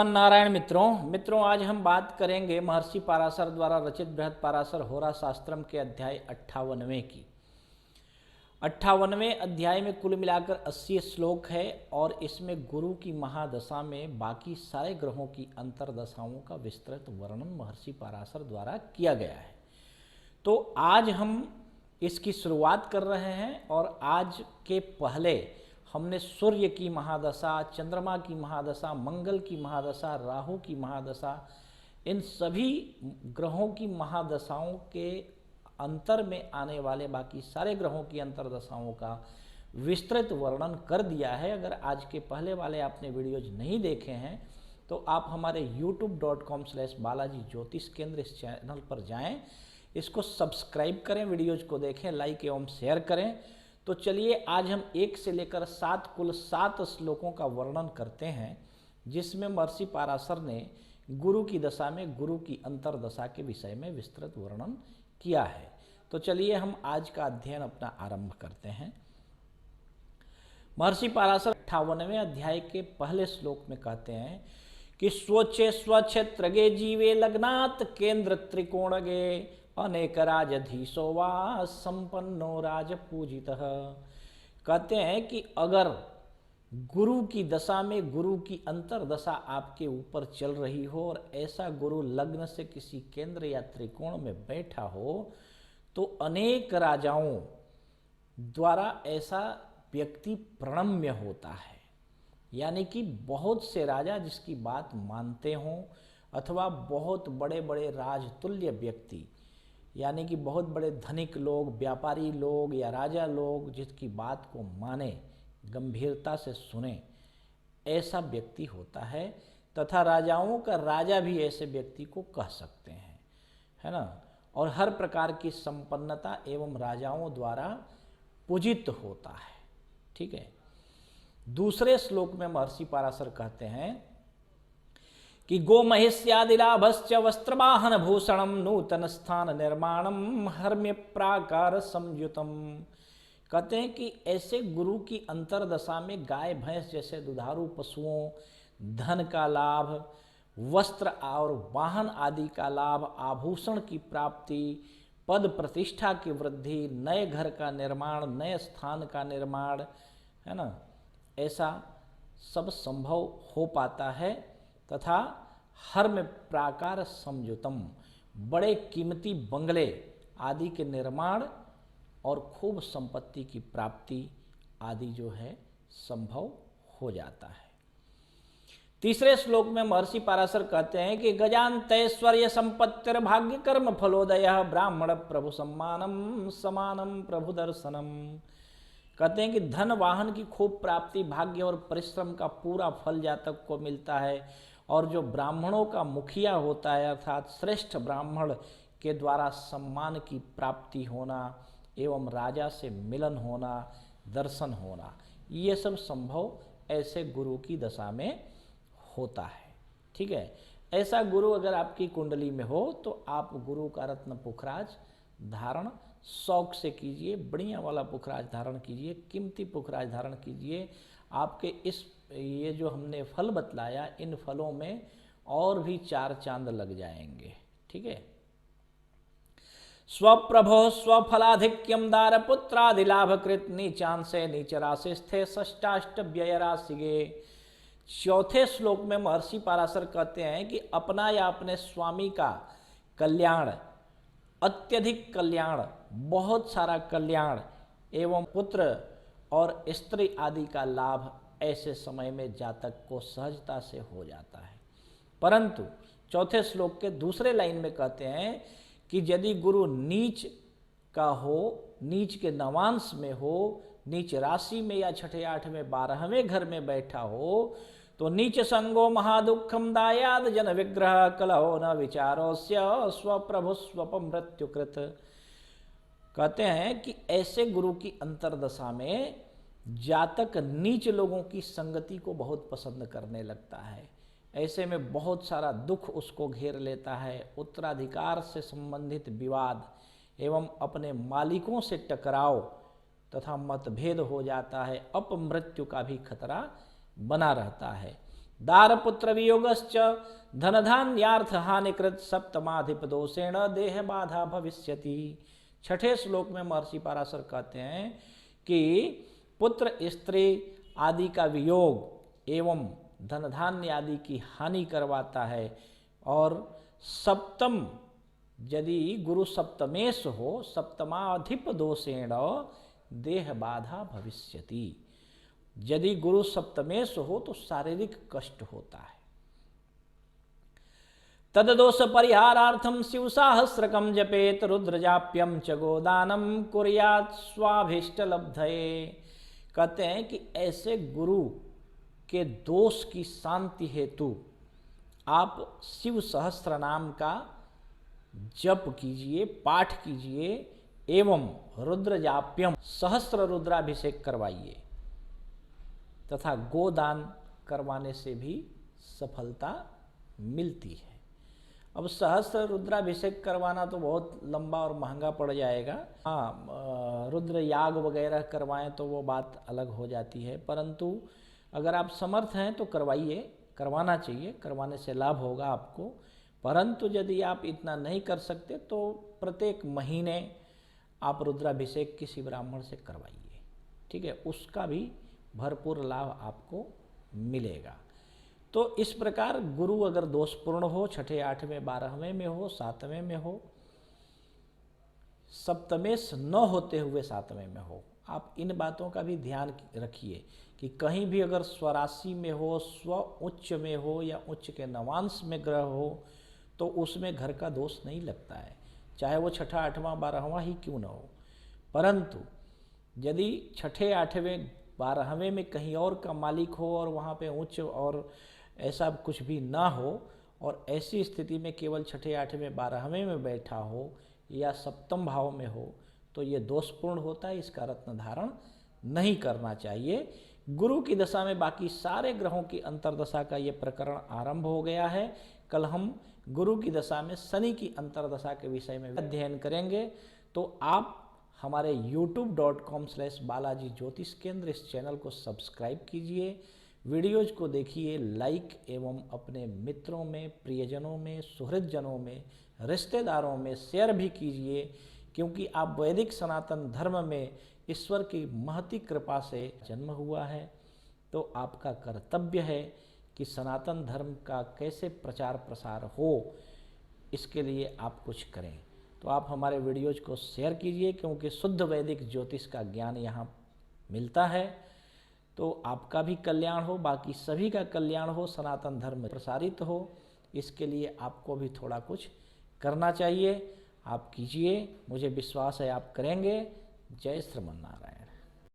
श्रीमान नारायण मित्रों आज हम बात करेंगे महर्षि पाराशर द्वारा रचित बृहद पाराशर होरा शास्त्रम के अध्याय 58वें की। 58वें अध्याय में कुल मिलाकर 80 श्लोक है और इसमें गुरु की महादशा में बाकी सारे ग्रहों की अंतरदशाओं का विस्तृत वर्णन महर्षि पाराशर द्वारा किया गया है। तो आज हम इसकी शुरुआत कर रहे हैं और आज के पहले हमने सूर्य की महादशा, चंद्रमा की महादशा, मंगल की महादशा, राहु की महादशा, इन सभी ग्रहों की महादशाओं के अंतर में आने वाले बाकी सारे ग्रहों की अंतरदशाओं का विस्तृत वर्णन कर दिया है। अगर आज के पहले वाले आपने वीडियोज नहीं देखे हैं तो आप हमारे youtube.com/बालाजी ज्योतिष केंद्र इस चैनल पर जाएं, इसको सब्सक्राइब करें, वीडियोज को देखें, लाइक एवं शेयर करें। तो चलिए आज हम 1 से लेकर 7 कुल 7 श्लोकों का वर्णन करते हैं जिसमें महर्षि पाराशर ने गुरु की दशा में गुरु की अंतरदशा के विषय में विस्तृत वर्णन किया है। तो चलिए हम आज का अध्ययन अपना आरंभ करते हैं। महर्षि पाराशर 58वें अध्याय के पहले श्लोक में कहते हैं कि स्वच्छे स्वक्षेत्रगे जीवे लग्नात् केंद्र त्रिकोणगे अनेक राजधीशो वा संपन्नो राजपूजितः। कहते हैं कि अगर गुरु की दशा में गुरु की अंतरदशा आपके ऊपर चल रही हो और ऐसा गुरु लग्न से किसी केंद्र या त्रिकोण में बैठा हो तो अनेक राजाओं द्वारा ऐसा व्यक्ति प्रणम्य होता है। यानी कि बहुत से राजा जिसकी बात मानते हों अथवा बहुत बड़े बड़े राजतुल्य व्यक्ति यानी कि बहुत बड़े धनिक लोग, व्यापारी लोग या राजा लोग जिसकी बात को माने, गंभीरता से सुने, ऐसा व्यक्ति होता है। तथा राजाओं का राजा भी ऐसे व्यक्ति को कह सकते हैं, है ना। और हर प्रकार की संपन्नता एवं राजाओं द्वारा पूजित होता है। ठीक है। दूसरे श्लोक में महर्षि पाराशर कहते हैं कि गोमहिष्यादिलाभश्च वस्त्रवाहन भूषणम नूतन स्थान निर्माणम हर्म्य प्राकार संयुतम। कहते हैं कि ऐसे गुरु की अंतरदशा में गाय भैंस जैसे दुधारू पशुओं, धन का लाभ, वस्त्र और वाहन आदि का लाभ, आभूषण की प्राप्ति, पद प्रतिष्ठा की वृद्धि, नए घर का निर्माण, नए स्थान का निर्माण, है ना, ऐसा सब संभव हो पाता है। तथा हर्म्य प्राकार संयुतम, बड़े कीमती बंगले आदि के निर्माण और खूब संपत्ति की प्राप्ति आदि जो है संभव हो जाता है। तीसरे श्लोक में महर्षि पाराशर कहते हैं कि गजान्तैश्वर्य संपत्तिर भाग्य कर्म फलोदय ब्राह्मण प्रभु सम्मानम समानम प्रभु दर्शनम। कहते हैं कि धन वाहन की खूब प्राप्ति, भाग्य और परिश्रम का पूरा फल जातक को मिलता है और जो ब्राह्मणों का मुखिया होता है अर्थात श्रेष्ठ ब्राह्मण के द्वारा सम्मान की प्राप्ति होना एवं राजा से मिलन होना, दर्शन होना, ये सब संभव ऐसे गुरु की दशा में होता है। ठीक है। ऐसा गुरु अगर आपकी कुंडली में हो तो आप गुरु का रत्न पुखराज धारण शौक से कीजिए, बढ़िया वाला पुखराज धारण कीजिए, कीमती पुखराज धारण कीजिए। आपके ये जो हमने फल बतलाया, इन फलों में और भी 4 चांद लग जाएंगे। ठीक है। स्वप्रभो स्वफलाधिक्यम दारपुत्रादिलाभ कृत नीचांसे नीच राशि स्थे षष्टाष्ट व्यय राशिगे। चौथे श्लोक में महर्षि पाराशर कहते हैं कि अपना या अपने स्वामी का कल्याण, अत्यधिक कल्याण, बहुत सारा कल्याण एवं पुत्र और स्त्री आदि का लाभ ऐसे समय में जातक को सहजता से हो जाता है। परंतु चौथे श्लोक के दूसरे लाइन में कहते हैं कि यदि गुरु नीच का हो, नीच के नवांश में हो, नीच राशि में या छठे आठवें 12वें घर में बैठा हो तो नीच संगो महादुखम दायाद जन विग्रह कलहो न विचारोस्य स्वप्रभु स्वप मृत्युकृत। कहते हैं कि ऐसे गुरु की अंतरदशा में जातक नीच लोगों की संगति को बहुत पसंद करने लगता है। ऐसे में बहुत सारा दुख उसको घेर लेता है। उत्तराधिकार से संबंधित विवाद एवं अपने मालिकों से टकराव तथा मतभेद हो जाता है। अपमृत्यु का भी खतरा बना रहता है। दारपुत्र वियोगश्च धनधान्यार्थ हानिकृत सप्तमाधिप दोषेण देह बाधा भविष्यति। छठे श्लोक में महर्षि पराशर कहते हैं कि पुत्र स्त्री आदि का वियोग एवं धनधान्य आदि की हानि करवाता है। और सप्तम यदि गुरु सप्तमेश हो सप्तमाधिप दोषेण देह बाधा भविष्यति। यदि गुरु सप्तमेश हो तो शारीरिक कष्ट होता है। तददोष परिहारार्थम शिव सहस्रकम जपेत रुद्रजाप्यम च गोदानम कुर्यात् स्वाभीष्ट लब्धये। कहते हैं कि ऐसे गुरु के दोष की शांति हेतु आप शिव सहस्त्र नाम का जप कीजिए, पाठ कीजिए एवं रुद्रजाप्यम सहस्त्र रुद्राभिषेक करवाइए तथा गोदान करवाने से भी सफलता मिलती है। अब सहस्त्र रुद्राभिषेक करवाना तो बहुत लंबा और महंगा पड़ जाएगा। हाँ, रुद्र याग वगैरह करवाएं तो वो बात अलग हो जाती है, परंतु अगर आप समर्थ हैं तो करवाइए, करवाना चाहिए, करवाने से लाभ होगा आपको। परंतु यदि आप इतना नहीं कर सकते तो प्रत्येक महीने आप रुद्राभिषेक किसी ब्राह्मण से करवाइए, ठीक है, उसका भी भरपूर लाभ आपको मिलेगा। तो इस प्रकार गुरु अगर दोषपूर्ण हो, छठे, आठवें, 12वें में हो, 7वें में हो, सप्तमेश न होते हुए 7वें में हो, आप इन बातों का भी ध्यान रखिए कि कहीं भी अगर स्वराशि में हो, स्व उच्च में हो या उच्च के नवांश में ग्रह हो तो उसमें घर का दोष नहीं लगता है, चाहे वो छठा, आठवां, 12वां ही क्यों न हो। परंतु यदि छठे, आठवें, 12वें में कहीं और का मालिक हो और वहाँ पे उच्च और ऐसा कुछ भी ना हो और ऐसी स्थिति में केवल छठे, आठवें, 12वें में बैठा हो या सप्तम भाव में हो तो ये दोषपूर्ण होता है, इसका रत्न धारण नहीं करना चाहिए। गुरु की दशा में बाकी सारे ग्रहों की अंतर्दशा का ये प्रकरण आरंभ हो गया है। कल हम गुरु की दशा में शनि की अंतर्दशा के विषय में अध्ययन करेंगे। तो आप हमारे youtube.com/बालाजी ज्योतिष केंद्र इस चैनल को सब्सक्राइब कीजिए, वीडियोज को देखिए, लाइक एवं अपने मित्रों में, प्रियजनों में, सुहृदजनों में, रिश्तेदारों में शेयर भी कीजिए, क्योंकि आप वैदिक सनातन धर्म में ईश्वर की महती कृपा से जन्म हुआ है। तो आपका कर्तव्य है कि सनातन धर्म का कैसे प्रचार प्रसार हो, इसके लिए आप कुछ करें। तो आप हमारे वीडियोज को शेयर कीजिए, क्योंकि शुद्ध वैदिक ज्योतिष का ज्ञान यहाँ मिलता है। तो आपका भी कल्याण हो, बाकी सभी का कल्याण हो, सनातन धर्म प्रसारित हो, इसके लिए आपको भी थोड़ा कुछ करना चाहिए। आप कीजिए, मुझे विश्वास है आप करेंगे। जय श्रीमन नारायण।